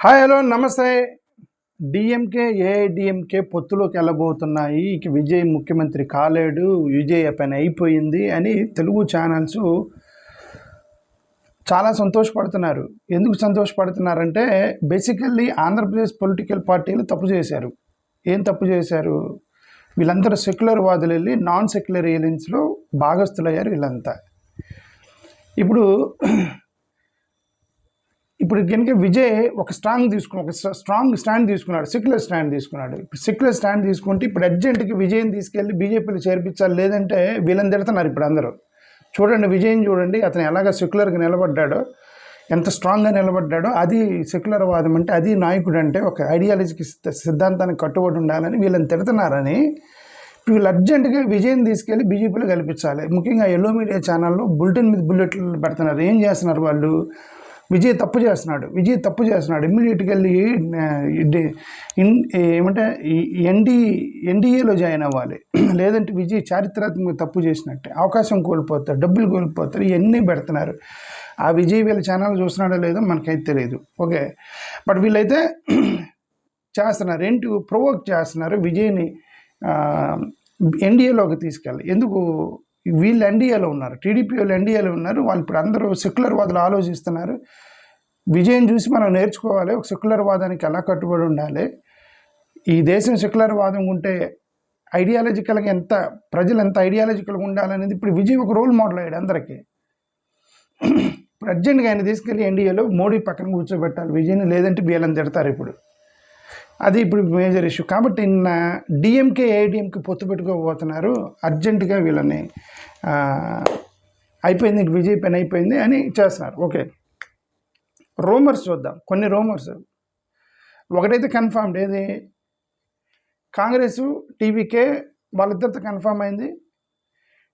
Hi hello నమస్తే. DMK AIADMK పొత్తులోకి వెళ్ళబోతున్నాయి, ఇక విజయ్ ముఖ్యమంత్రి కాలేడు, విజయ్ పని అయిపోయింది అని తెలుగు ఛానల్స్ చాలా సంతోషపడుతున్నారు. ఎందుకు సంతోషపడుతున్నారంటే బేసికల్లీ ఆంధ్రప్రదేశ్ పొలిటికల్ పార్టీలు తప్పు చేశారు. ఏం తప్పు చేశారు? వీళ్ళందరూ సెక్యులర్ వాదులు వెళ్ళి నాన్ సెక్యులర్ ఏలియన్స్లో భాగస్థులయ్యారు వీళ్ళంతా. ఇప్పుడు కనుక విజయ్ ఒక స్ట్రాంగ్ స్టాండ్ తీసుకున్నాడు, సెక్యులర్ స్టాండ్ తీసుకున్నాడు. ఇప్పుడు సెక్యులర్ స్టాండ్ తీసుకుంటే ఇప్పుడు అర్జెంటుకి విజయ్ని తీసుకెళ్ళి బీజేపీలో చేర్పించాలి, లేదంటే వీళ్ళని తిడుతున్నారు ఇప్పుడు అందరూ. చూడండి విజయ్ని చూడండి, అతను ఎలాగ సెక్యులర్గా నిలబడ్డాడో, ఎంత స్ట్రాంగ్గా నిలబడ్డాడో. అది సెక్యులర్ వాదం అంటే, అది నాయకుడు అంటే ఒక ఐడియాలజీకి సిద్ధాంతానికి కట్టుబడి ఉండాలని వీళ్ళని తిడుతున్నారని వీళ్ళు అర్జెంటుగా విజయ్ని తీసుకెళ్ళి బీజేపీలో కల్పించాలి. ముఖ్యంగా ఎల్లో మీడియా ఛానల్లో బులెటిన్ మీద బుల్లెట్లు పెడుతున్నారు. ఏం చేస్తున్నారు వాళ్ళు? విజయ్ తప్పు చేస్తున్నాడు, ఇమ్మీడియట్గా వెళ్ళి ఏమంటే ఎన్డీఏలో జాయిన్ అవ్వాలి, లేదంటే విజయ్ చారిత్రాత్మక తప్పు చేసినట్టే, అవకాశం కోల్పోతారు, డబ్బులు కోల్పోతారు, ఇవన్నీ పెడుతున్నారు. ఆ విజయ్ వీళ్ళ ఛానల్ చూస్తున్నాడో లేదో మనకైతే తెలియదు. ఓకే, బట్ వీళ్ళైతే చేస్తున్నారు, ఏంటి ప్రొవోక్ చేస్తున్నారు విజయ్ని ఎన్డీఏలోకి తీసుకెళ్ళి. ఎందుకు? వీళ్ళు ఎన్డీఏలో ఉన్నారు, టీడీపీ వాళ్ళు ఎన్డీఏలో ఉన్నారు. వాళ్ళు ఇప్పుడు అందరూ సెక్యులర్ వాదులు ఆలోచిస్తున్నారు. విజయం చూసి మనం నేర్చుకోవాలి, ఒక సెక్యులర్ వాదానికి ఎలా కట్టుబడి ఉండాలి, ఈ దేశం సెక్యులర్ వాదం ఉంటే ఐడియాలజికల్గా ప్రజలు ఎంత ఐడియాలజికల్గా ఉండాలనేది ఇప్పుడు విజయ్ ఒక రోల్ మోడల్ అయ్యాడు అందరికీ. ఇప్పుడు అర్జెంట్గా ఆయన తీసుకెళ్ళి ఎన్డీఏలో మోడీ పక్కన కూర్చోబెట్టాలి విజయ్ని, లేదంటే వీళ్ళని తిడతారు ఇప్పుడు. అది ఇప్పుడు మేజర్ ఇష్యూ. కాబట్టి నిన్న డిఎంకే ఏఐడిఎంకే పొత్తు పెట్టుకోబోతున్నారు, అర్జెంటుగా వీళ్ళని అయిపోయింది, విజయ్ పని అయిపోయింది అని చేస్తున్నారు. ఓకే, రూమర్స్ చూద్దాం. కొన్ని రూమర్స్ ఒకటైతే కన్ఫర్మ్డ్, ఏది కాంగ్రెస్ టీవీకే వాళ్ళిద్దరితో కన్ఫర్మ్ అయింది.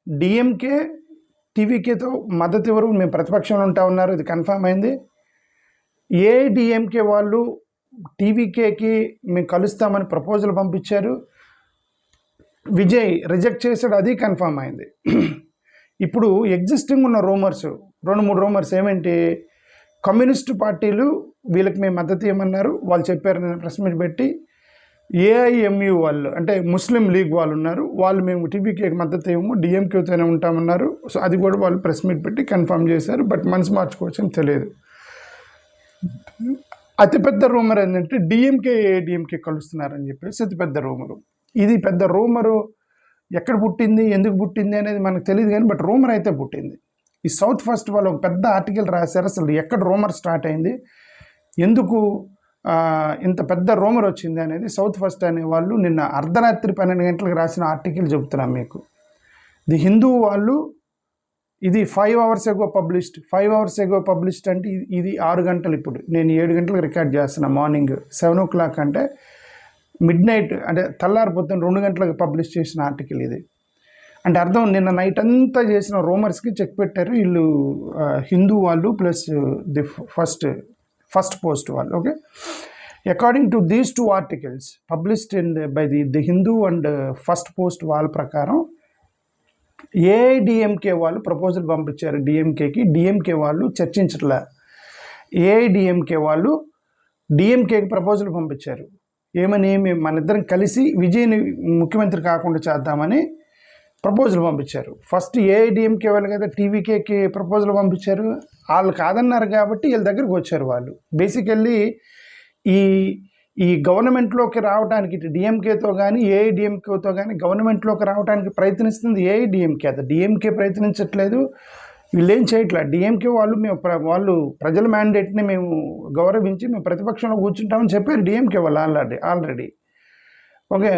డిఎంకే టీవీకేతో మద్దతు ఎవరు, మేము ప్రతిపక్షంలో ఉంటా ఉన్నారు, ఇది కన్ఫర్మ్ అయింది. ఏఐడిఎంకే వాళ్ళు టీవీకేకి మేము కలుస్తామని ప్రపోజల్ పంపించారు, విజయ్ రిజెక్ట్ చేశాడు, అది కన్ఫర్మ్ అయింది. ఇప్పుడు ఎగ్జిస్టింగ్ ఉన్న రూమర్స్ 2-3 రూమర్స్ ఏమేంటి? కమ్యూనిస్టు పార్టీలు వీళ్ళకి మేము మద్దతు ఇవ్వమన్నారు, వాళ్ళు చెప్పారు నేను ప్రెస్ మీట్ పెట్టి. ఏఐఎంయు వాళ్ళు అంటే ముస్లిం లీగ్ వాళ్ళు ఉన్నారు, వాళ్ళు మేము టీవీకేకి మద్దతు ఇవ్వము, డిఎంకేతోనే ఉంటామన్నారు. సో అది కూడా వాళ్ళు ప్రెస్ మీట్ పెట్టి కన్ఫర్మ్ చేశారు. బట్ మనసు మార్చుకోవచ్చని తెలియదు. అతిపెద్ద రూమర్ ఏంటంటే డిఎంకే ఏఐడిఎంకే కలుస్తున్నారని చెప్పేసి అతిపెద్ద రూమరు. ఇది పెద్ద రూమరు. ఎక్కడ పుట్టింది, ఎందుకు పుట్టింది అనేది మనకు తెలియదు, కానీ బట్ రూమర్ అయితే పుట్టింది. ఈ సౌత్ ఫస్ట్ వాళ్ళు ఒక పెద్ద ఆర్టికల్ రాశారు, అసలు ఎక్కడ రూమర్ స్టార్ట్ అయింది, ఎందుకు ఇంత పెద్ద రూమర్ వచ్చింది అనేది సౌత్ ఫస్ట్ అనే వాళ్ళు నిన్న అర్ధరాత్రి 12 గంటలకు రాసిన ఆర్టికల్ చెబుతున్నాం మీకు. ది హిందూ వాళ్ళు ఇది 5 hours ago పబ్లిష్డ్ అంటే ఇది 6 గంటలు. ఇప్పుడు నేను 7 గంటలకు రికార్డ్ చేస్తున్నా, మార్నింగ్ 7 o'clock అంటే మిడ్నైట్, అంటే తెల్లారిపోతున్న 2 గంటలకు పబ్లిష్ చేసిన ఆర్టికల్ ఇది. అంటే అర్థం, నిన్న నైట్ అంతా చేసిన రూమర్స్కి చెక్ పెట్టారు వీళ్ళు, హిందూ వాళ్ళు ప్లస్ ది ఫస్ట్ పోస్ట్ వాళ్ళు. Okay, according to these 2 articles published by the Hindu and first post వాళ్ళ ప్రకారం ఏఐడిఎంకే వాళ్ళు ప్రపోజల్ పంపించారు డిఎంకేకి, డిఎంకే వాళ్ళు చర్చించట్లే. ఏఐడిఎంకే వాళ్ళు డిఎంకేకి ప్రపోజల్ పంపించారు, ఏమని, మేము మన ఇద్దరం కలిసి విజయ్ని ముఖ్యమంత్రి కాకుండా చేద్దామని ప్రపోజల్ పంపించారు. ఫస్ట్ ఏఐడిఎంకే వాళ్ళు కదా టీవీకేకి ప్రపోజల్ పంపించారు, వాళ్ళు కాదన్నారు కాబట్టి వీళ్ళ దగ్గరికి వచ్చారు వాళ్ళు. బేసికల్లీ ఈ గవర్నమెంట్లోకి రావడానికి ఇటు డిఎంకేతో కానీ ఏఐడిఎంకేతో కానీ గవర్నమెంట్లోకి రావడానికి ప్రయత్నిస్తుంది ఏఐడిఎంకే. అది డిఎంకే ప్రయత్నించట్లేదు, వీళ్ళు ఏం చేయట్లేదు. డిఎంకే వాళ్ళు వాళ్ళు ప్రజల మ్యాండేట్ని మేము గౌరవించి మేము ప్రతిపక్షంలో కూర్చుంటామని చెప్పారు డిఎంకే వాళ్ళు ఆల్రెడీ. ఓకే,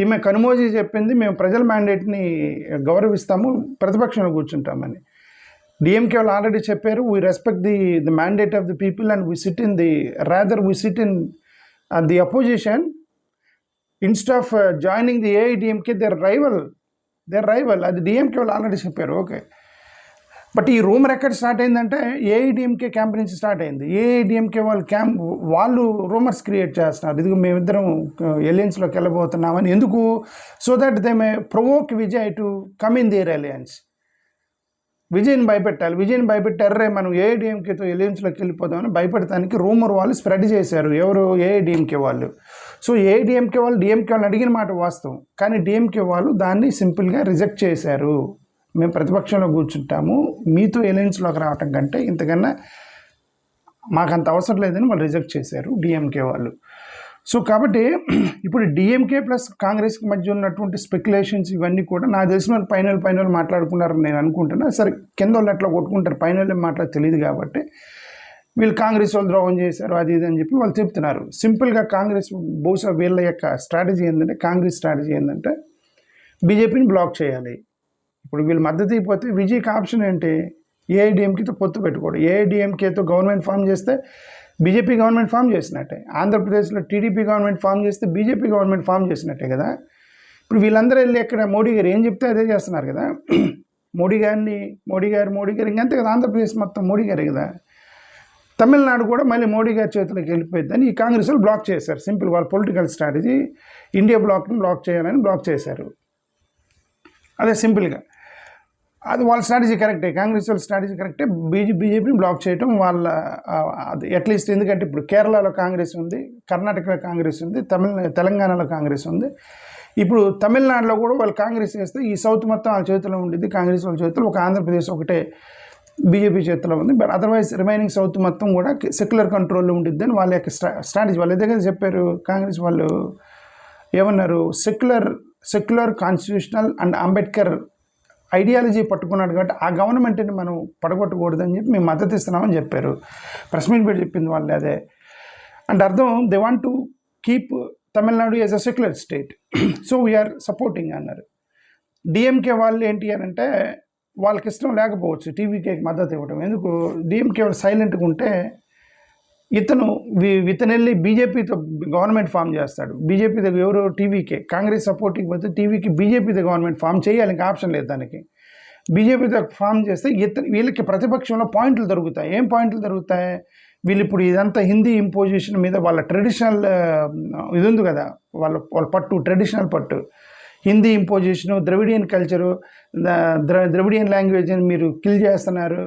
ఈమె కనుమోజీ చెప్పింది మేము ప్రజల మ్యాండేట్ని గౌరవిస్తాము, ప్రతిపక్షంలో కూర్చుంటామని. డిఎంకే వాళ్ళు ఆల్రెడీ చెప్పారు, we respect the mandate of the people and we sit in the opposition instead of joining the AIADMK, their rival. అది డిఎంకే వాళ్ళు ఆల్రెడీ చెప్పారు. ఓకే, బట్ ఈ రూమర్ ఎక్కడ స్టార్ట్ అయిందంటే ఏఐడిఎంకే క్యాంప్ నుంచి స్టార్ట్ అయింది. ఏఐడిఎంకే వాళ్ళు రూమర్స్ క్రియేట్ చేస్తున్నారు, ఇదిగో మేమిద్దరం ఎలియన్స్లోకి వెళ్ళబోతున్నామని. ఎందుకు? So that they may provoke Vijay to come in their alliance. విజయ్ని భయపెట్టాలి. విజయ్ని భయపెట్టారే మనం ఏఐడిఎంకేతో ఎలియన్స్లోకి వెళ్ళిపోదామని భయపెడతానికి రూమర్ వాళ్ళు స్ప్రెడ్ చేశారు. ఎవరు? ఏఐడిఎంకే వాళ్ళు. సో ఏఐడిఎంకే వాళ్ళు డిఎంకే వాళ్ళని అడిగిన మాట వాస్తవం, కానీ డిఎంకే వాళ్ళు దాన్ని సింపుల్గా రిజెక్ట్ చేశారు. మేము ప్రతిపక్షంలో కూర్చుంటాము, మీతో ఎలియన్స్లోకి రావటం కంటే ఇంతకన్నా మాకంత అవసరం లేదని వాళ్ళు రిజెక్ట్ చేశారు డిఎంకే వాళ్ళు. సో కాబట్టి ఇప్పుడు డిఎంకే ప్లస్ కాంగ్రెస్కి మధ్య ఉన్నటువంటి స్పెక్యులేషన్స్ ఇవన్నీ కూడా నాకు తెలిసిన వాళ్ళు పైన మాట్లాడుకున్నారని నేను అనుకుంటున్నా. సరే కింద వాళ్ళు అట్లా కొట్టుకుంటారు, పైన వాళ్ళు మాట్లాడ తెలియదు కాబట్టి వీళ్ళు కాంగ్రెస్ వాళ్ళు ద్రోహం చేశారు అది ఇది అని చెప్పి వాళ్ళు చెప్తున్నారు. సింపుల్గా కాంగ్రెస్ బహుశా వీళ్ళ యొక్క స్ట్రాటజీ ఏంటంటే, కాంగ్రెస్ స్ట్రాటజీ ఏంటంటే బీజేపీని బ్లాక్ చేయాలి. ఇప్పుడు వీళ్ళు మద్దతు అయిపోతే విజయ్కి ఆప్షన్ ఏంటి? ఏఐడిఎంకేతో పొత్తు పెట్టుకోడు. ఏఐడిఎంకేతో గవర్నమెంట్ ఫామ్ చేస్తే బీజేపీ గవర్నమెంట్ ఫామ్ చేసినట్టే, ఆంధ్రప్రదేశ్లో టీడీపీ గవర్నమెంట్ ఫామ్ చేస్తే బీజేపీ గవర్నమెంట్ ఫామ్ చేసినట్టే కదా. ఇప్పుడు వీళ్ళందరూ వెళ్ళి ఎక్కడ మోడీ గారు ఏం చెప్తే అదే చేస్తున్నారు కదా. మోడీ గారు ఇంకంతే కదా. ఆంధ్రప్రదేశ్ మొత్తం మోడీ గారే కదా. తమిళనాడు కూడా మళ్ళీ మోడీ గారి చేతులకు వెళ్ళిపోయిందని ఈ కాంగ్రెస్ వాళ్ళు బ్లాక్ చేశారు. సింపుల్ వాళ్ళ పొలిటికల్ స్ట్రాటజీ ఇండియా బ్లాక్ని బ్లాక్ చేయాలని బ్లాక్ చేశారు. అదే సింపుల్గా అది వాళ్ళ స్ట్రాటజీ కరెక్టే, కాంగ్రెస్ వాళ్ళ స్ట్రాటజీ కరెక్టే. బీజేపీని బ్లాక్ చేయటం వాళ్ళ అది అట్లీస్ట్. ఎందుకంటే ఇప్పుడు కేరళలో కాంగ్రెస్ ఉంది, కర్ణాటకలో కాంగ్రెస్ ఉంది, తెలంగాణలో కాంగ్రెస్ ఉంది. ఇప్పుడు తమిళనాడులో కూడా వాళ్ళు కాంగ్రెస్ చేస్తే ఈ సౌత్ మొత్తం వాళ్ళ చేతిలో ఉండేది, కాంగ్రెస్ వాళ్ళ చేతిలో. ఒక ఆంధ్రప్రదేశ్ ఒకటే బీజేపీ చేతిలో ఉంది. బట్ అదర్వైజ్ రిమైనింగ్ సౌత్ మొత్తం కూడా సెక్యులర్ కంట్రోల్లో ఉండిద్ది అని వాళ్ళ యొక్క స్ట్రాటజీ. వాళ్ళు దగ్గర చెప్పారు కాంగ్రెస్ వాళ్ళు ఏమన్నారు, secular constitutional and Ambedkar ideology పట్టుకున్నాడు కాబట్టి ఆ గవర్నమెంట్ని మనం పడగొట్టకూడదని చెప్పి మేము మద్దతు ఇస్తున్నామని చెప్పారు. ప్రెస్ మీట్ పెట్టి చెప్పింది వాళ్ళు అదే. అంటే అర్థం they want to keep Tamil Nadu as a secular state, so we are supporting అన్నారు. డిఎంకే వాళ్ళు ఏంటి అని అంటే వాళ్ళకి ఇష్టం లేకపోవచ్చు టీవీకేకి మద్దతు ఇవ్వడం. ఎందుకు? డిఎంకే వాళ్ళు సైలెంట్గా ఉంటే ఇతను వెళ్ళి బీజేపీతో గవర్నమెంట్ ఫామ్ చేస్తాడు. బీజేపీతో ఎవరు? టీవీకే. కాంగ్రెస్ సపోర్టింగ్ పోతే టీవీకి బీజేపీతో గవర్నమెంట్ ఫామ్ చేయాలి, ఇంకా ఆప్షన్ లేదు దానికి. బీజేపీతో ఫామ్ చేస్తే వీళ్ళకి ప్రతిపక్షంలో పాయింట్లు దొరుకుతాయి. ఏం పాయింట్లు దొరుకుతాయి? వీళ్ళు ఇప్పుడు ఇదంతా హిందీ ఇంపోజిషన్ మీద వాళ్ళ ట్రెడిషనల్ ఇది ఉంది కదా, వాళ్ళ పట్టు, ట్రెడిషనల్ పట్టు, హిందీ ఇంపోజిషను, ద్రవిడియన్ కల్చరు, ద్రవిడియన్ లాంగ్వేజ్ని మీరు కిల్ చేస్తున్నారు,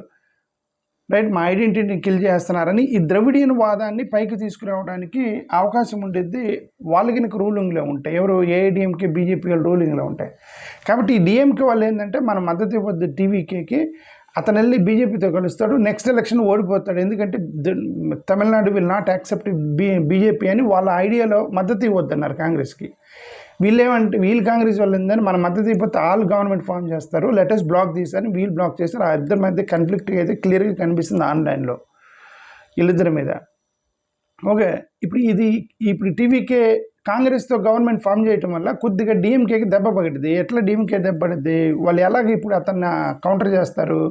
రైట్, మా ఐడెంటిటీని కిల్ చేస్తున్నారని ఈ ద్రవిడియన్ వాదాన్ని పైకి తీసుకురావడానికి అవకాశం ఉండేది వాళ్ళకి కనుక రూలింగ్లో ఉంటాయి. ఎవరు? ఏఐడిఎంకే బీజేపీ వాళ్ళు రూలింగ్లో ఉంటాయి. కాబట్టి ఈ డిఎంకే వాళ్ళు ఏంటంటే మన మద్దతు ఇవ్వద్దు టీవీకేకి, అతను వెళ్ళి బీజేపీతో కలుస్తాడు, నెక్స్ట్ ఎలక్షన్ ఓడిపోతాడు. ఎందుకంటే Tamil Nadu will not accept BJP అని వాళ్ళ ఐడియాలో మద్దతు ఇవ్వద్దన్నారు కాంగ్రెస్కి. వీళ్ళు కాంగ్రెస్ వాళ్ళు ఏందని మన మద్దతు ఇవ్వతే ఆల్ గవర్నమెంట్ ఫామ్ చేస్తారు, లెటెస్ట్ బ్లాక్ తీసారని వీళ్ళు బ్లాక్ చేస్తారు. ఆ ఇద్దరి మధ్య కాన్ఫ్లిక్ట్ అయితే క్లియర్గా కనిపిస్తుంది ఆన్లైన్లో వీళ్ళిద్దరి మీద. ఓకే, ఇప్పుడు టీవీకే కాంగ్రెస్తో గవర్నమెంట్ ఫామ్ చేయటం వల్ల కొద్దిగా డిఎంకేకి దెబ్బ పడింది. ఎట్లా డిఎంకే దెబ్బ పడింది? వాళ్ళు ఎలాగ ఇప్పుడు అతన్ని కౌంటర్ చేస్తారు?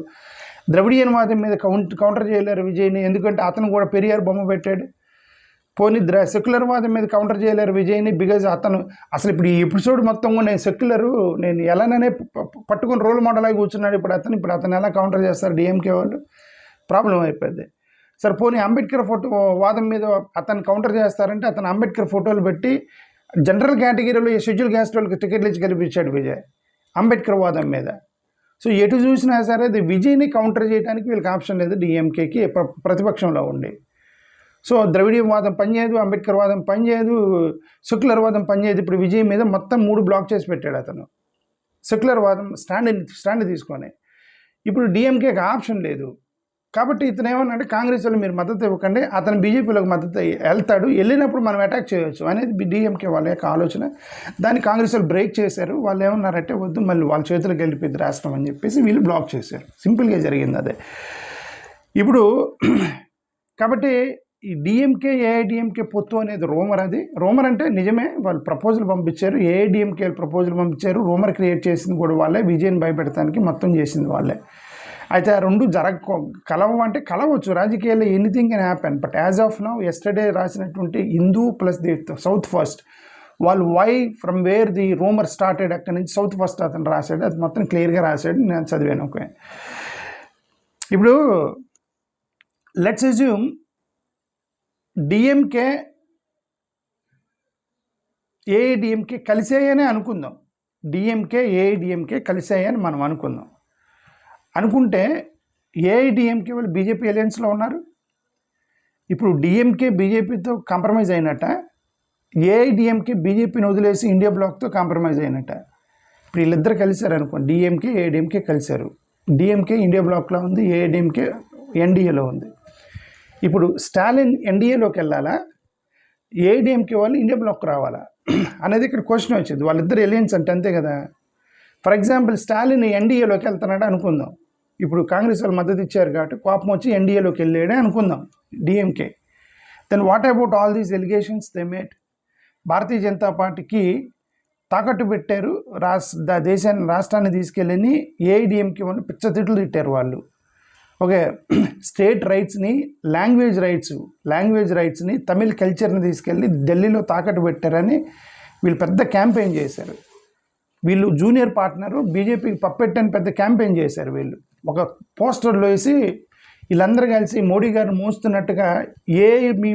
ద్రవిడియన్ వాదం మీద కౌంటర్ చేయలేరు విజయ్ని, ఎందుకంటే అతను కూడా పెరియార్ బొమ్మ పెట్టాడు. పోనీ సెక్యులర్ వాదం మీద కౌంటర్ చేయలేరు విజయ్ని, బికాజ్ అతను అసలు ఇప్పుడు ఈ ఎపిసోడ్ మొత్తం నేను ఎలానే పట్టుకుని రోల్ మోడల్ అయి కూర్చున్నాడు. ఇప్పుడు అతను ఎలా కౌంటర్ చేస్తారు డిఎంకే వాళ్ళు? ప్రాబ్లం అయిపోయింది. సరే పోనీ అంబేద్కర్ వాదం మీద అతను కౌంటర్ చేస్తారంటే అతను అంబేద్కర్ ఫోటోలు పెట్టి జనరల్ కేటగిరీలో షెడ్యూల్ క్యాస్ట్ వాళ్ళకి టికెట్లు ఇచ్చి గెలిపించాడు విజయ్ అంబేద్కర్ వాదం మీద. సో ఎటు చూసినా సరే అది విజయ్ని కౌంటర్ చేయడానికి వీళ్ళకి ఆప్షన్ లేదు డిఎంకేకి ప్రతిపక్షంలో ఉండి. సో ద్రవిడియన్ వాదం పనిచేయదు, అంబేద్కర్ వాదం పనిచేయదు, సెక్యులర్ వాదం పనిచేయదు. ఇప్పుడు విజయ్ మీద మొత్తం 3 బ్లాక్ చేసి పెట్టాడు అతను, సెక్యులర్ వాదం స్టాండ్ తీసుకొని. ఇప్పుడు డిఎంకేకి ఆప్షన్ లేదు. కాబట్టి ఇతను ఏమన్నాడు, కాంగ్రెస్ వాళ్ళు మీరు మద్దతు ఇవ్వకండి, అతను బీజేపీలోకి మద్దతు వెళ్తాడు, వెళ్ళినప్పుడు మనం అటాక్ చేయవచ్చు అనేది డిఎంకే వాళ్ళ యొక్క ఆలోచన. దాన్ని కాంగ్రెస్ వాళ్ళు బ్రేక్ చేశారు. వాళ్ళు ఏమన్నారంటే వద్దు, మళ్ళీ వాళ్ళ చేతులకు వెళ్ళిపోయింది రాష్ట్రం అని చెప్పేసి వీళ్ళు బ్లాక్ చేశారు. సింపుల్గా జరిగింది అదే. ఇప్పుడు కాబట్టి ఈ డిఎంకే ఏఐడిఎంకే పొత్తు అనేది రూమర్. అది రూమర్ అంటే నిజమే, వాళ్ళు ప్రపోజల్ పంపించారు, ఏఐడిఎంకే ప్రపోజల్ పంపించారు, రూమర్ క్రియేట్ చేసింది కూడా వాళ్ళే, విజయన్ భయపెడతానికి మొత్తం చేసింది వాళ్ళే. అయితే ఆ రెండు కలవు అంటే కలవచ్చు, రాజకీయాల్లో anything can happen. But as of now yesterday రాసినటువంటి Hindu plus the South First, వాళ్ళు why from where the rumour started అక్కడి నుంచి సౌత్ ఫస్ట్ అతను రాశాడు, అది మొత్తం క్లియర్గా రాశాడు, నేను చదివాను. ఓకే, ఇప్పుడు లెట్స్ అజ్యూమ్ డిఎంకే ఏఐడిఎంకే కలిసాయని అనుకుందాం. డిఎంకే ఏఐడిఎంకే కలిసాయని మనం అనుకుందాం. అనుకుంటే ఏఐడిఎంకే వాళ్ళు బీజేపీ అలయన్స్లో ఉన్నారు. ఇప్పుడు డిఎంకే బీజేపీతో కాంప్రమైజ్ అయినట్ట, ఏఐడిఎంకే బీజేపీని వదిలేసి ఇండియా బ్లాక్తో కాంప్రమైజ్ అయినట్ట. ఇప్పుడు వీళ్ళిద్దరు కలిశారు అనుకోండి, డిఎంకే ఏఐడిఎంకే కలిశారు. డిఎంకే ఇండియా బ్లాక్లో ఉంది, ఏఐడిఎంకే ఎన్డీఏలో ఉంది. ఇప్పుడు స్టాలిన్ ఎన్డీఏలోకి వెళ్ళాలా, ఏఐడిఎంకే వాళ్ళు ఇండియా బ్లాక్ రావాలా అనేది ఇక్కడ క్వశ్చన్ వచ్చింది. వాళ్ళిద్దరు ఎలియన్స్ అంటే అంతే కదా. ఫర్ ఎగ్జాంపుల్ స్టాలిన్ ఎన్డీఏలోకి వెళ్తున్నాడు అనుకుందాం. ఇప్పుడు కాంగ్రెస్ వాళ్ళు మద్దతు ఇచ్చారు కాబట్టి కోపం వచ్చి ఎన్డీఏలోకి వెళ్ళాడే అనుకుందాం DMK. Then what about all these allegations they made? Bharatiya Janata పార్టీకి తాకట్టు పెట్టారు, రాష్ట్రాన్ని తీసుకెళ్ళని ఏఐడిఎంకే వాళ్ళు పిచ్చతిట్లు తిట్టారు వాళ్ళు. ఓకే, స్టేట్ రైట్స్ని, లాంగ్వేజ్ రైట్స్ని, తమిళ్ కల్చర్ని తీసుకెళ్ళి ఢిల్లీలో తాకట్టు పెట్టారని వీళ్ళు పెద్ద క్యాంపెయిన్ చేశారు. వీళ్ళు జూనియర్ పార్ట్నరు బీజేపీకి పప్పెట్టని పెద్ద క్యాంపెయిన్ చేశారు. వీళ్ళు ఒక పోస్టర్లో వేసి వీళ్ళందరూ కలిసి మోడీ గారిని మోస్తున్నట్టుగా మీ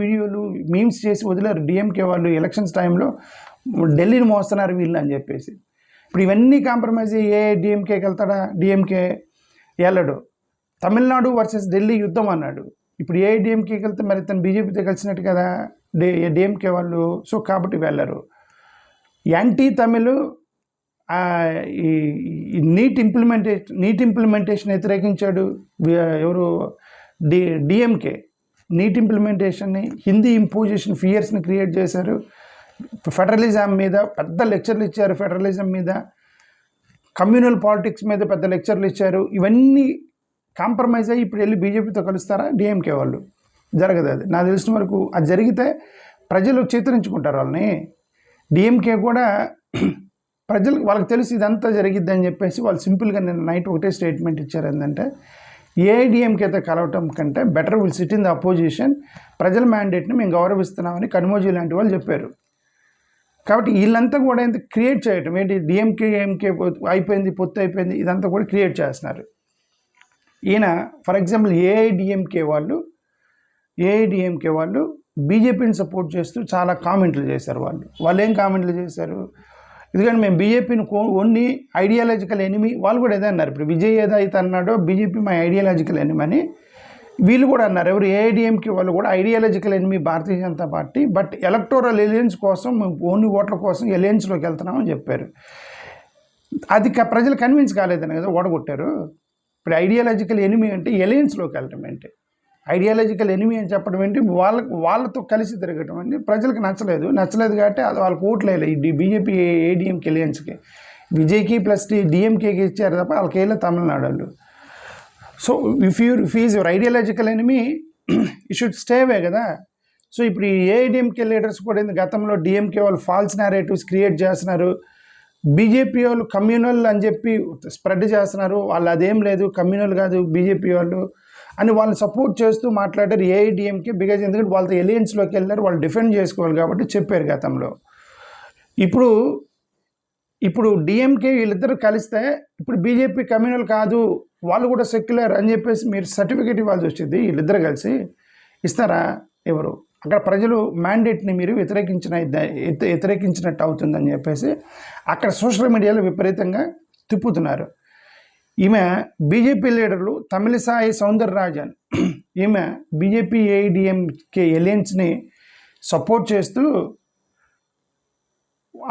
వీడియోలు మీమ్స్ చేసి వదిలేరు డిఎంకే వాళ్ళు. ఎలక్షన్స్ టైంలో ఢిల్లీని మోస్తున్నారు వీళ్ళు అని చెప్పేసి. ఇప్పుడు ఇవన్నీ కాంప్రమైజ్ డిఎంకేకి వెళ్తాడా? డిఎంకే వెళ్ళడు. తమిళనాడు వర్సెస్ ఢిల్లీ యుద్ధం అన్నాడు. ఇప్పుడు ఏఐడిఎంకేకి వెళ్తే మరి తను బీజేపీతో కలిసినట్టు కదా డిఎంకే వాళ్ళు. సో కాబట్టి వెళ్ళరు. యాంటీ తమిళ్ నీట్ ఇంప్లిమెంటేషన్ వ్యతిరేకించాడు ఎవరు? డిఎంకే. నీట్ ఇంప్లిమెంటేషన్ని, హిందీ ఇంపోజిషన్ ఫియర్స్ని క్రియేట్ చేశారు. ఫెడరలిజం మీద పెద్ద లెక్చర్లు ఇచ్చారు, ఫెడరలిజం మీద, కమ్యూనల్ పాలిటిక్స్ మీద పెద్ద లెక్చర్లు ఇచ్చారు. ఇవన్నీ కాంప్రమైజ్ అయ్యి ఇప్పుడు వెళ్ళి బీజేపీతో కలుస్తారా డిఎంకే వాళ్ళు? జరగదు. అది నాకు తెలిసిన వరకు అది జరిగితే ప్రజలు చేతరించుకుంటారు వాళ్ళని. డిఎంకే కూడా వాళ్ళకి తెలిసి ఇదంతా జరిగిద్ది అని చెప్పేసి వాళ్ళు సింపుల్గా నిన్న నైట్ ఒకటే స్టేట్మెంట్ ఇచ్చారు. ఏంటంటే ఏఐడిఎంకేతో కలవటం కంటే better will SIT in the opposition, ప్రజల మ్యాండేట్ని మేము గౌరవిస్తున్నామని కన్మోజీ లాంటి వాళ్ళు చెప్పారు. కాబట్టి వీళ్ళంతా కూడా ఎంత క్రియేట్ చేయటం ఏంటి, డిఎంకే ఏఎంకే అయిపోయింది, పొత్తు అయిపోయింది, ఇదంతా కూడా క్రియేట్ చేస్తున్నారు. ఈయన ఫర్ ఎగ్జాంపుల్ ఏఐడిఎంకే వాళ్ళు బీజేపీని సపోర్ట్ చేస్తూ చాలా కామెంట్లు చేశారు. వాళ్ళు ఏం కామెంట్లు చేశారు? ఎందుకంటే మేము బీజేపీని ఓన్లీ ఐడియాలజికల్ ఎనిమీ, వాళ్ళు కూడా ఏదో అన్నారు. ఇప్పుడు విజయ్ ఏదైతే అన్నాడో బీజేపీ మా ఐడియాలజికల్ ఎనిమీ అని వీళ్ళు కూడా అన్నారు. ఎవరు? ఏఐడిఎంకే వాళ్ళు కూడా ideological enemy Bharatiya Janata party, but electoral alliance కోసం మేము ఓన్లీ ఓట్ల కోసం ఎలియన్స్లోకి వెళ్తున్నామని చెప్పారు. అది ప్రజలు కన్విన్స్ కాలేదని కదా ఓడగొట్టారు. ఇప్పుడు ఐడియాలజికల్ ఎనిమీ అంటే ఎలియన్స్లోకి వెళ్ళటం ఏంటి, ఐడియాలజికల్ ఎనిమీ అని చెప్పడం ఏంటి, వాళ్ళతో కలిసి తిరగటం అంటే ప్రజలకు నచ్చలేదు కాబట్టి అది వాళ్ళకి ఓట్లేదు. ఈ బీజేపీ ఏఐడిఎంకే ఎలియన్స్కి విజయ్కి ప్లస్ డిఎంకేకి ఇచ్చారు తప్ప వాళ్ళకి వెళ్ళే తమిళనాడు వాళ్ళు. So if is your ideological enemy you should stay away కదా. సో ఇప్పుడు ఈ ఏఐడిఎంకే లీడర్స్ కూడా గతంలో డిఎంకే వాళ్ళు ఫాల్స్ నేరేటివ్స్ క్రియేట్ చేస్తున్నారు, బీజేపీ వాళ్ళు కమ్యూనల్ అని చెప్పి స్ప్రెడ్ చేస్తున్నారు, వాళ్ళు అదేం లేదు కమ్యూనల్ కాదు బీజేపీ వాళ్ళు అని వాళ్ళని సపోర్ట్ చేస్తూ మాట్లాడారు ఏఐడిఎంకే. బికాజ్ ఎందుకంటే వాళ్ళతో ఎలియన్స్లోకి వెళ్ళారు, వాళ్ళు డిఫెండ్ చేసుకోవాలి కాబట్టి చెప్పారు గతంలో. ఇప్పుడు డిఎంకే వీళ్ళిద్దరూ కలిస్తే ఇప్పుడు బీజేపీ కమ్యూనల్ కాదు, వాళ్ళు కూడా సెక్యులర్ అని చెప్పేసి మీరు సర్టిఫికేట్ ఇవ్వాల్సి వచ్చింది. వీళ్ళిద్దరు కలిసి ఇస్తారా? ఎవరు? అక్కడ ప్రజలు మ్యాండేట్ని మీరు వ్యతిరేకించినట్టు అవుతుందని చెప్పేసి అక్కడ సోషల్ మీడియాలో విపరీతంగా తిప్పుతున్నారు. ఈమె బీజేపీ లీడర్లు తమిళిసాయి సౌందరరాజన్, ఈమె బీజేపీ ఏఐడిఎంకే ఎలియన్స్ని సపోర్ట్ చేస్తూ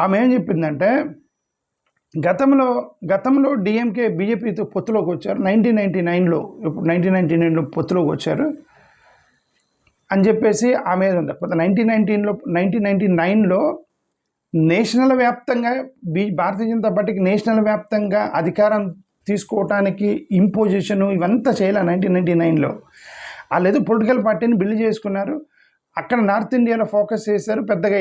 ఆమె ఏం చెప్పిందంటే గతంలో డిఎంకే బీజేపీతో పొత్తులోకి వచ్చారు 1999లో పొత్తులోకి వచ్చారు అని చెప్పేసి ఆమె ఉంది. 1999లో నేషనల్ వ్యాప్తంగా భారతీయ జనతా పార్టీకి నేషనల్ వ్యాప్తంగా అధికారం తీసుకోవటానికి ఇంపోజిషను ఇవంతా చేయాలి 1999లో. వాళ్ళు ఏదో పొలిటికల్ పార్టీని బిల్డ్ చేసుకున్నారు, అక్కడ నార్త్ ఇండియాలో ఫోకస్ చేశారు, పెద్దగా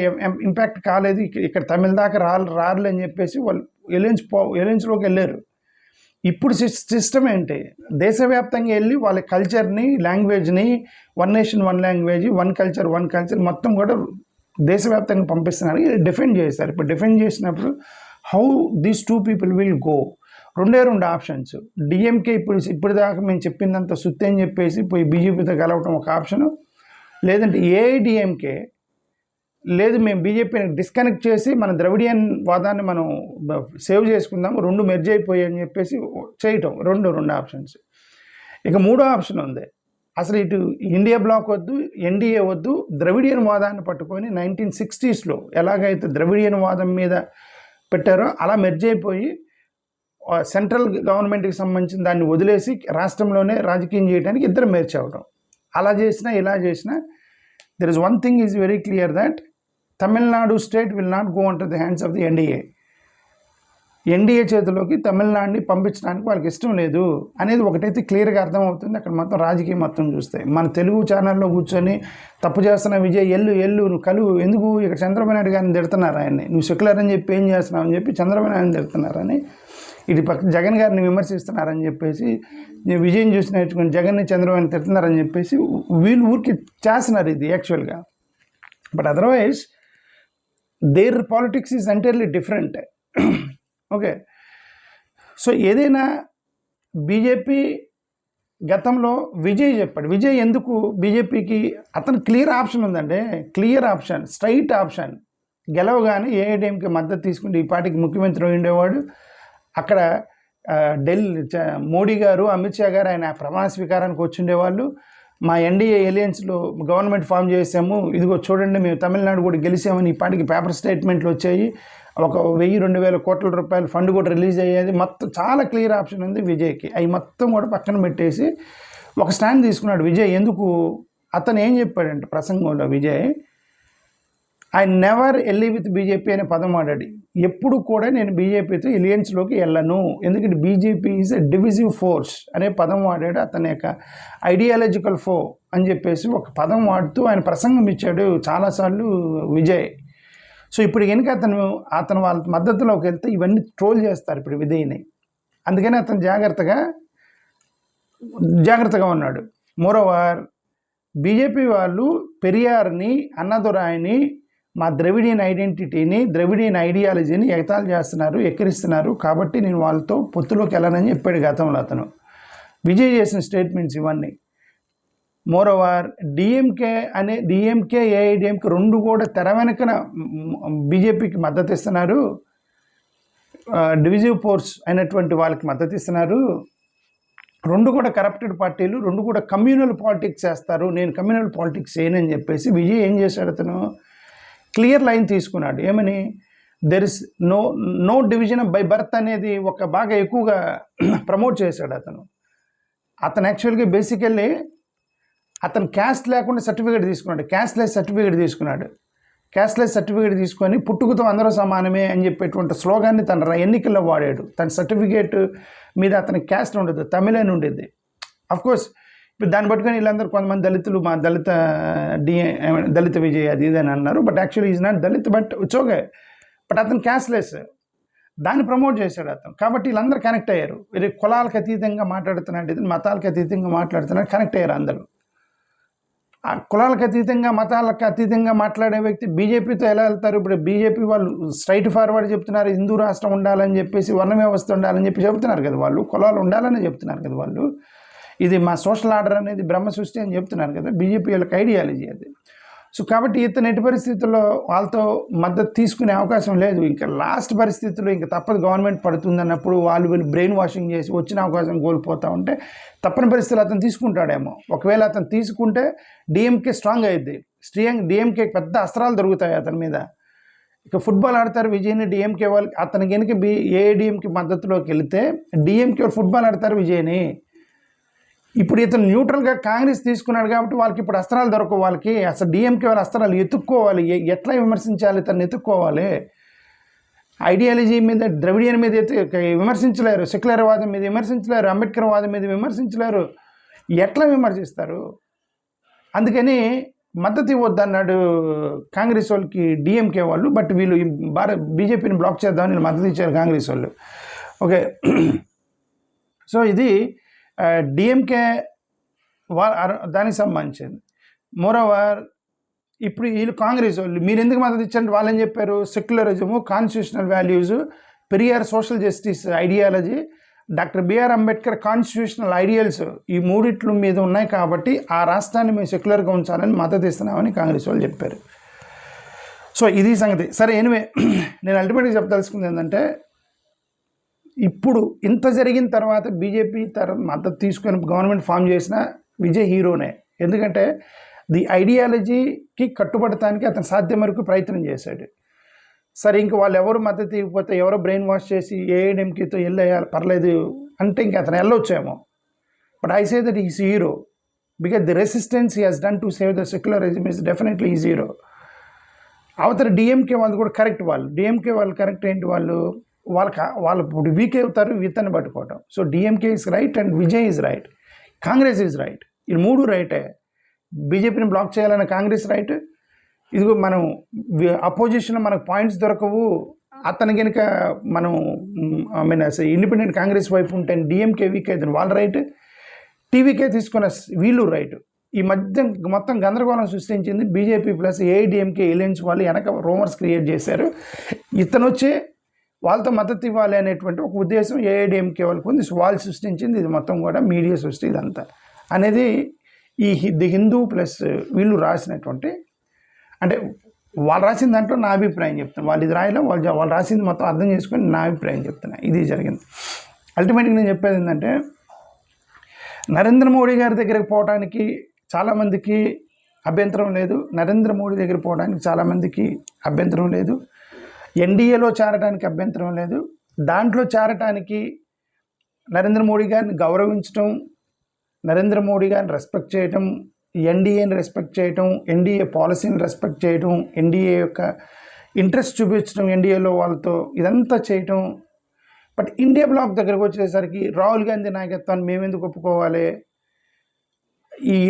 ఇంపాక్ట్ కాలేదు, ఇక్కడ తమిళ దాకా రారులే అని చెప్పేసి వాళ్ళు ఎలియన్స్లోకి వెళ్ళారు. ఇప్పుడు సిస్టమ్ ఏంటి, దేశవ్యాప్తంగా వెళ్ళి వాళ్ళ కల్చర్ని, లాంగ్వేజ్ని, one nation one language, one culture మొత్తం కూడా దేశవ్యాప్తంగా పంపిస్తున్నారు, డిఫెండ్ చేశారు. ఇప్పుడు డిఫెండ్ చేసినప్పుడు how these two people will go? రెండే ఆప్షన్స్. డిఎంకే ఇప్పుడు దాకా మేము చెప్పిందంత సుత్తి అని చెప్పేసి పోయి బీజేపీతో కలవటం ఒక ఆప్షను, లేదంటే ఏఐడిఎంకే లేదు మేము బీజేపీని డిస్కనెక్ట్ చేసి మన ద్రవిడియన్ వాదాన్ని మనం సేవ్ చేసుకుందాము, రెండు మెర్జ్ అయిపోయి అని చెప్పేసి చేయటం. రెండు ఆప్షన్స్. ఇక మూడో ఆప్షన్ ఉంది, అసలు ఇటు ఇండియా బ్లాక్ వద్దు, ఎన్డీఏ వద్దు, ద్రవిడియన్ వాదాన్ని పట్టుకొని 1960s ఎలాగైతే ద్రవిడియన్ వాదం మీద పెట్టారో అలా మెర్జ్ అయిపోయి సెంట్రల్ గవర్నమెంట్కి సంబంధించిన దాన్ని వదిలేసి రాష్ట్రంలోనే రాజకీయం చేయడానికి ఇద్దరు మెర్జ్ అవ్వడం. అలా చేసినా ఇలా చేసినా there is one thing is very clear that Tamil Nadu state will not go under the hands of the NDA. NDA చేతిలోకి తమిళనాడుని పంపించడానికి వాళ్ళకి ఇష్టం లేదు అనేది ఒకటైతే క్లియర్గా అర్థమవుతుంది. అక్కడ మొత్తం రాజకీయం మొత్తం చూస్తే మన తెలుగు ఛానల్లో కూర్చొని తప్పు చేస్తున్న విజయ్ ఎల్లు నువ్వు కలువు ఎందుకు ఇక్కడ చంద్రబాబు నాయుడు గారిని తిడుతున్నారు, ఆయన్ని నువ్వు సెక్యులర్ అని చెప్పి ఏం చేస్తున్నావు అని చెప్పి చంద్రబాబు నాయుడు తిడుతున్నారని, ఇటు పక్క జగన్ గారిని విమర్శిస్తున్నారని చెప్పేసి విజయం చూసి నేర్చుకుని జగన్ని చంద్రబాబుని తిడుతున్నారని చెప్పేసి వీళ్ళు ఊరికి చేస్తున్నారు ఇది యాక్చువల్గా. But otherwise their politics is entirely different. Okay, so ఏదైనా బీజేపీ గతంలో విజయ్ చెప్పాడు. విజయ్ ఎందుకు బీజేపీకి అతను క్లియర్ ఆప్షన్ ఉందండి, క్లియర్ ఆప్షన్, స్ట్రైట్ ఆప్షన్. గెలవగానే ఏఐడిఎంకి మద్దతు తీసుకుంటే ఈ పార్టీకి ముఖ్యమంత్రి ఉండేవాడు. అక్కడ ఢిల్లీ మోడీ గారు, అమిత్ షా గారు ఆయన ప్రమాణ స్వీకారానికి వచ్చిండేవాళ్ళు. మా ఎన్డీఏ ఎలియన్స్లో గవర్నమెంట్ ఫామ్ చేసాము, ఇదిగో చూడండి మేము తమిళనాడు కూడా గెలిచామని ఈ పార్టీకి పేపర్ స్టేట్మెంట్లు వచ్చాయి, ఒక 1000-2000 కోట్ల రూపాయల ఫండ్ కూడా రిలీజ్ అయ్యేది. మొత్తం చాలా క్లియర్ ఆప్షన్ ఉంది విజయ్కి. అవి మొత్తం కూడా పక్కన పెట్టేసి ఒక స్టాండ్ తీసుకున్నాడు విజయ్. ఎందుకు? అతను ఏం చెప్పాడంటే ప్రసంగంలో Vijay, I never ally with BJP అనే పదం వాడాడు. ఎప్పుడు కూడా నేను బీజేపీతో ఎలియన్స్లోకి వెళ్ళను, ఎందుకంటే BJP is a divisive force అనే పదం వాడాడు. అతని యొక్క ఐడియాలజికల్ ఫో అని చెప్పేసి ఒక పదం వాడుతూ ఆయన ప్రసంగం ఇచ్చాడు చాలాసార్లు విజయ్. సో ఇప్పుడు కనుక అతను వాళ్ళ మద్దతులోకి వెళ్తే ఇవన్నీ ట్రోల్ చేస్తారు ఇప్పుడు విజయ్ని. అందుకని అతను జాగ్రత్తగా ఉన్నాడు. మోరోవర్ బీజేపీ వాళ్ళు పెరియార్ని, అన్నదురాయిని, మా ద్రవిడియన్ ఐడెంటిటీని, ద్రవిడియన్ ఐడియాలజీని ఎగతాళి చేస్తున్నారు, ఎక్కిరిస్తున్నారు, కాబట్టి నేను వాళ్ళతో పొత్తులోకి వెళ్ళనని చెప్పాడు గతంలో అతను. విజయ్ చేసిన స్టేట్మెంట్స్ ఇవన్నీ. మోరోవర్ డిఎంకే ఏఐడిఎంకే రెండు కూడా తెర వెనకన బీజేపీకి మద్దతు ఇస్తున్నారు, డివిజివ్ ఫోర్స్ అయినటువంటి వాళ్ళకి మద్దతు ఇస్తున్నారు. రెండు కూడా కరప్టెడ్ పార్టీలు, రెండు కూడా కమ్యూనల్ పాలిటిక్స్ చేస్తారు, నేను కమ్యూనల్ పాలిటిక్స్ చేయనని చెప్పేసి విజయ్ ఏం చేశాడు, అతను క్లియర్ లైన్ తీసుకున్నాడు. ఏమని? There is no division by birth అనేది ఒక బాగా ఎక్కువగా ప్రమోట్ చేశాడు అతను. యాక్చువల్గా బేసికల్లీ అతను క్యాస్ట్ లేకుండా సర్టిఫికేట్ తీసుకున్నాడు, క్యాస్ట్లెస్ సర్టిఫికేట్ తీసుకొని పుట్టుకతో అందరూ సమానమే అని చెప్పేటువంటి స్లోగాన్ని తన ఎన్నికల్లో వాడాడు. తన సర్టిఫికేట్ మీద అతనికి క్యాస్ట్ ఉండదు, తమిళన్ ఉండేది. అఫ్కోర్స్ ఇప్పుడు దాన్ని పట్టుకొని వీళ్ళందరూ కొంతమంది దళితులు మా దళిత విజయ్ అది ఇది అని అన్నారు. But actually is not Dalit, but it's okay. But అతను క్యాస్ట్లెస్, దాన్ని ప్రమోట్ చేశాడు అతను. కాబట్టి వీళ్ళందరూ కనెక్ట్ అయ్యారు. ఇది కులాలకు అతీతంగా మాట్లాడుతున్నాడు, ఇది మతాలకు అతీతంగా మాట్లాడుతున్నాడు, కనెక్ట్ అయ్యారు అందరూ. ఆ కులాలకు అతీతంగా, మతాలకు అతీతంగా మాట్లాడే వ్యక్తి బీజేపీతో ఎలా వెళ్తారు? ఇప్పుడు బీజేపీ వాళ్ళు స్ట్రైట్ ఫార్వర్డ్ చెప్తున్నారు, హిందూ రాష్ట్రం ఉండాలని చెప్పేసి, వర్ణ వ్యవస్థ ఉండాలని చెప్పి చెప్తున్నారు కదా వాళ్ళు, కులాలు ఉండాలని చెప్తున్నారు కదా వాళ్ళు, ఇది మా సోషల్ ఆర్డర్ అనేది బ్రహ్మ సృష్టి అని చెప్తున్నారు కదా బీజేపీ వాళ్ళకి ఐడియాలజీ అది. సో కాబట్టి ఇతను ఎట్టి పరిస్థితుల్లో వాళ్ళతో మద్దతు తీసుకునే అవకాశం లేదు. ఇంకా లాస్ట్ పరిస్థితుల్లో ఇంకా తప్పదు, గవర్నమెంట్ పడుతుంది అన్నప్పుడు వీళ్ళు బ్రెయిన్ వాషింగ్ చేసి వచ్చిన అవకాశం కోల్పోతూ ఉంటే తప్పని పరిస్థితులు అతను తీసుకుంటాడేమో. ఒకవేళ అతను తీసుకుంటే డిఎంకే స్ట్రాంగ్ అయ్యిద్ది, డిఎంకే పెద్ద అస్త్రాలు దొరుకుతాయి అతని మీద. ఇక ఫుట్బాల్ ఆడతారు విజయ్ని డిఎంకే వాళ్ళు, అతనికి కనుక ఏఐడిఎంకి మద్దతులోకి వెళితే డిఎంకే వాళ్ళు ఫుట్బాల్ ఆడతారు విజయ్ని. ఇప్పుడు ఇతను న్యూట్రల్గా కాంగ్రెస్ తీసుకున్నాడు కాబట్టి వాళ్ళకి ఇప్పుడు అస్త్రాలు దొరకవు. వాళ్ళకి అసలు డిఎంకే వాళ్ళ అస్త్రాలు ఎత్తుక్కోవాలి, ఎట్లా విమర్శించాలి తను ఎత్తుక్కోవాలి. ఐడియాలజీ మీద, ద్రవిడియన్ మీద విమర్శించలేరు, సెక్యులర్ వాదం మీద విమర్శించలేరు, అంబేద్కర్ వాదం మీద విమర్శించలేరు, ఎట్లా విమర్శిస్తారు? అందుకని మద్దతు ఇవ్వద్దన్నాడు కాంగ్రెస్ వాళ్ళకి డిఎంకే వాళ్ళు. బట్ వీళ్ళు బీజేపీని బ్లాక్ చేద్దామని మద్దతు ఇచ్చారు కాంగ్రెస్ వాళ్ళు. ఓకే, సో ఇది డిఎంకే దానికి సంబంధించింది. మోరోవర్ ఇప్పుడు వీళ్ళు కాంగ్రెస్ వాళ్ళు మీరు ఎందుకు మద్దతు ఇచ్చారంటే వాళ్ళు ఏం చెప్పారు? Secularism, constitutional values, Periyar social justice ideology, doctor B R Ambedkar constitutional ideals, ఈ మూడిట్ల మీద ఉన్నాయి కాబట్టి ఆ రాష్ట్రాన్ని మేము సెక్యులర్గా ఉంచాలని మద్దతు ఇస్తున్నామని కాంగ్రెస్ వాళ్ళు చెప్పారు. సో ఇది సంగతి. సరే, ఎనివే నేను అల్టిమేట్గా చెప్పదలుచుకుంది ఏంటంటే, ఇప్పుడు ఇంత జరిగిన తర్వాత బీజేపీ మద్దతు తీసుకొని గవర్నమెంట్ ఫామ్ చేసిన విజయ్ హీరోనే. ఎందుకంటే ది ఐడియాలజీకి కట్టుబడటానికి అతను సాధ్యం వరకు ప్రయత్నం చేశాడు. సరే, ఇంక వాళ్ళు ఎవరు మద్దతు ఇవ్వకపోతే, ఎవరో బ్రెయిన్ వాష్ చేసి ఏఐడిఎంకేతో వెళ్ళేయాలి పర్లేదు అంటే ఇంక అతను వెళ్ళొచ్చేమో. But I say that is hero because the resistance he has done to save the secularism is definitely is hero. అవతల డిఎంకే వాళ్ళు కూడా కరెక్ట్. డిఎంకే వాళ్ళు కరెక్ట్ ఏంటి, వాళ్ళు ఇప్పుడు వీక్ అవుతారు, ఇతన్ని పట్టుకోవటం. So DMK is right and Vijay is right, Congress is right. ఈ మూడు రైటే. బీజేపీని బ్లాక్ చేయాలన్న కాంగ్రెస్ రైట్. ఇదిగో మనం అపోజిషన్లో మనకు పాయింట్స్ దొరకవు, అతను కనుక మనం ఇండిపెండెంట్ కాంగ్రెస్ వైపు ఉంటే డిఎంకే వీక్ అయితే వాళ్ళ రైట్, టీవీకే తీసుకున్న వీళ్ళు రైట్. ఈ మధ్య మొత్తం గందరగోళం సృష్టించింది బీజేపీ ప్లస్ ఏఐడిఎంకే ఎలియన్స్ వాళ్ళు వెనక రూమర్స్ క్రియేట్ చేశారు. ఇతను వచ్చే వాళ్ళతో మద్దతు ఇవ్వాలి అనేటువంటి ఒక ఉద్దేశం ఏఐడిఎంకే వాళ్ళకు ఉంది. వాళ్ళు సృష్టించింది ఇది మొత్తం కూడా మీడియా సృష్టి ఇదంతా అనేది ఈ ది హిందూ ప్లస్ వీళ్ళు రాసినటువంటి, అంటే వాళ్ళు రాసిన దాంట్లో నా అభిప్రాయం చెప్తాను. వాళ్ళు ఇది రాయడం, వాళ్ళు రాసింది మొత్తం అర్థం చేసుకొని నా అభిప్రాయం చెప్తున్నాను. ఇది జరిగింది. అల్టిమేట్గా నేను చెప్పేది ఏంటంటే, నరేంద్ర మోడీ గారి దగ్గరికి పోవడానికి చాలామందికి అభ్యంతరం లేదు, నరేంద్ర మోడీ దగ్గర పోవడానికి చాలామందికి అభ్యంతరం లేదు, ఎన్డీఏలో చేరడానికి అభ్యంతరం లేదు. దాంట్లో చేరటానికి నరేంద్ర మోడీ గారిని గౌరవించడం, నరేంద్ర మోడీ గారిని రెస్పెక్ట్ చేయటం, ఎన్డీఏని రెస్పెక్ట్ చేయటం, ఎన్డీఏ పాలసీని రెస్పెక్ట్ చేయటం, ఎన్డీఏ యొక్క ఇంట్రెస్ట్ చూపించడం ఎన్డీఏలో వాళ్ళతో, ఇదంతా చేయటం. బట్ ఇండియా బ్లాక్ దగ్గరకు వచ్చేసరికి రాహుల్ గాంధీ నాయకత్వాన్ని మేమెందుకు ఒప్పుకోవాలి,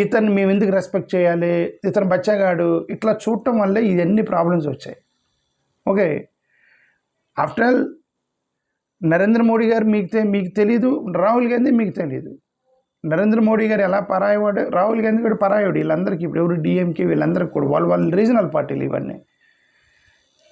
ఇతన్ని మేము ఎందుకు రెస్పెక్ట్ చేయాలి, ఇతను బచ్చగాడు, ఇట్లా చూడటం వల్లే ఇవన్నీ ప్రాబ్లమ్స్ వచ్చాయి. Okay, after all Narendra Modi గారు మీకు తెలీదు, రాహుల్ గాంధీ మీకు తెలీదు. నరేంద్ర మోడీ గారు ఎలా పరాయవాడు, రాహుల్ గాంధీ కూడా పరాయుడు. వీళ్ళందరికీ ఇప్పుడు ఎవరు డిఎంకే వీళ్ళందరికీ కూడా వాళ్ళ రీజనల్ పార్టీలు ఇవన్నీ.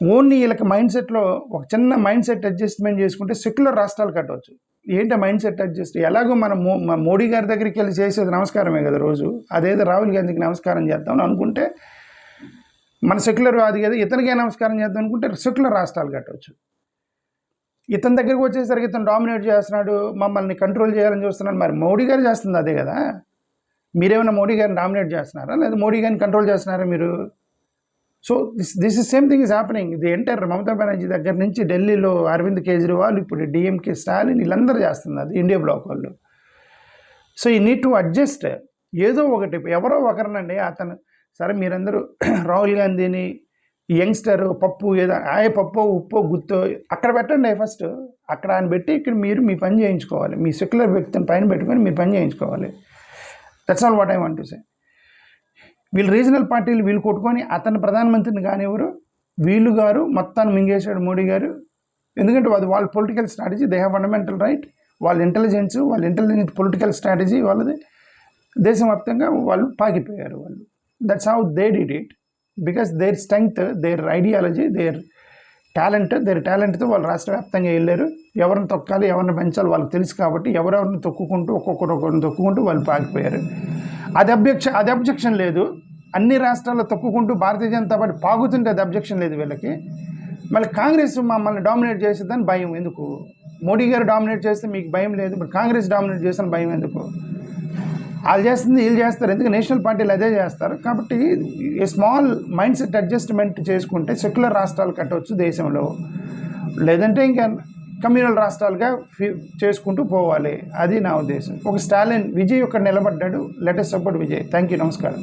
ఓన్లీ వీళ్ళకి మైండ్ సెట్లో ఒక చిన్న మైండ్ సెట్ అడ్జస్ట్మెంట్ చేసుకుంటే సెక్యులర్ రాష్ట్రాలు కట్టవచ్చు. ఏంటో మైండ్ సెట్ అడ్జస్ట్, ఎలాగో మనం మోడీ గారి దగ్గరికి వెళ్ళి చేసేది నమస్కారమే కదా రోజు, అదేదో రాహుల్ గాంధీకి నమస్కారం చేద్దామని అనుకుంటే మన సెక్యులర్ వాది కదా, ఇతనికే నమస్కారం చేద్దాం అనుకుంటే సెక్యులర్ రాష్ట్రాలు కట్టవచ్చు. ఇతని దగ్గరికి వచ్చేసరికి ఇతను డామినేట్ చేస్తున్నాడు, మమ్మల్ని కంట్రోల్ చేయాలని చూస్తున్నాడు. మరి మోడీ గారు చేస్తుంది అదే కదా. మీరేమైనా మోడీ గారిని డామినేట్ చేస్తున్నారా, లేదా మోడీ గారిని కంట్రోల్ చేస్తున్నారా మీరు? So this is same thing is happening. ఇది ఎంటైర్ మమతా బెనర్జీ దగ్గర నుంచి ఢిల్లీలో అరవింద్ కేజ్రీవాల్, ఇప్పుడు డిఎంకే స్టాలిన్, వీళ్ళందరూ చేస్తుంది అది ఇండియా బ్లాక్ వాళ్ళు. సో ఈ నీడ్ టు అడ్జస్ట్. ఏదో ఒకటి ఎవరో ఒకరినండి అతను, సరే మీరందరూ రాహుల్ గాంధీని యంగ్స్టర్ పప్పు ఏదో పప్పో ఉప్పో గుత్తో అక్కడ పెట్టండి ఫస్ట్. అక్కడ ఆయన పెట్టి ఇక్కడ మీరు మీ పని చేయించుకోవాలి, మీ సెక్యులర్ వ్యక్తిని పైన పెట్టుకొని మీరు పని చేయించుకోవాలి. That's all what I want to say. వీళ్ళు రీజనల్ పార్టీలు వీళ్ళు కొట్టుకొని అతను ప్రధానమంత్రిని కానివ్వరు, వీళ్ళు గారు మొత్తాన్ని మింగేశాడు మోడీ గారు. ఎందుకంటే అది వాళ్ళ political strategy, they have fundamental right. వాళ్ళ ఇంటెలిజెంట్ పొలిటికల్ స్ట్రాటజీ వాళ్ళది. దేశవ్యాప్తంగా వాళ్ళు పాకిపోయారు వాళ్ళు. That's how they did it. Because their strength, their ideology, their టాలెంట్తో వాళ్ళు రాష్ట్ర వ్యాప్తంగా వెళ్ళారు. ఎవరిని తొక్కాలి, ఎవరిని పెంచాలి వాళ్ళకి తెలుసు కాబట్టి ఎవరెవరిని తొక్కుకుంటూ ఒక్కొక్కరిని తొక్కుకుంటూ వాళ్ళు పాకిపోయారు. అది అబ్జెక్షన్ లేదు. అన్ని రాష్ట్రాల్లో తొక్కుకుంటూ భారతీయ జనతా పార్టీ పాగుతుంటే అది అబ్జెక్షన్ లేదు వీళ్ళకి. మళ్ళీ కాంగ్రెస్ మమ్మల్ని డామినేట్ చేసేదని భయం ఎందుకు? మోడీ గారు డామినేట్ చేస్తే మీకు భయం లేదు, మరి కాంగ్రెస్ డామినేట్ చేసిన భయం ఎందుకు? వాళ్ళు చేస్తుంది వీళ్ళు చేస్తారు, ఎందుకు నేషనల్ పార్టీలు అదే చేస్తారు. కాబట్టి a small mind set adjustment చేసుకుంటే సెక్యులర్ రాష్ట్రాలు కట్టవచ్చు దేశంలో, లేదంటే ఇంకా కమ్యూనల్ రాష్ట్రాలుగా చేసుకుంటూ పోవాలి. అది నా ఉద్దేశం. ఒక స్టాలిన్ విజయ్ ఒక్కడ నిలబడ్డాడు. Let us support Vijay. Thank you, నమస్కారం.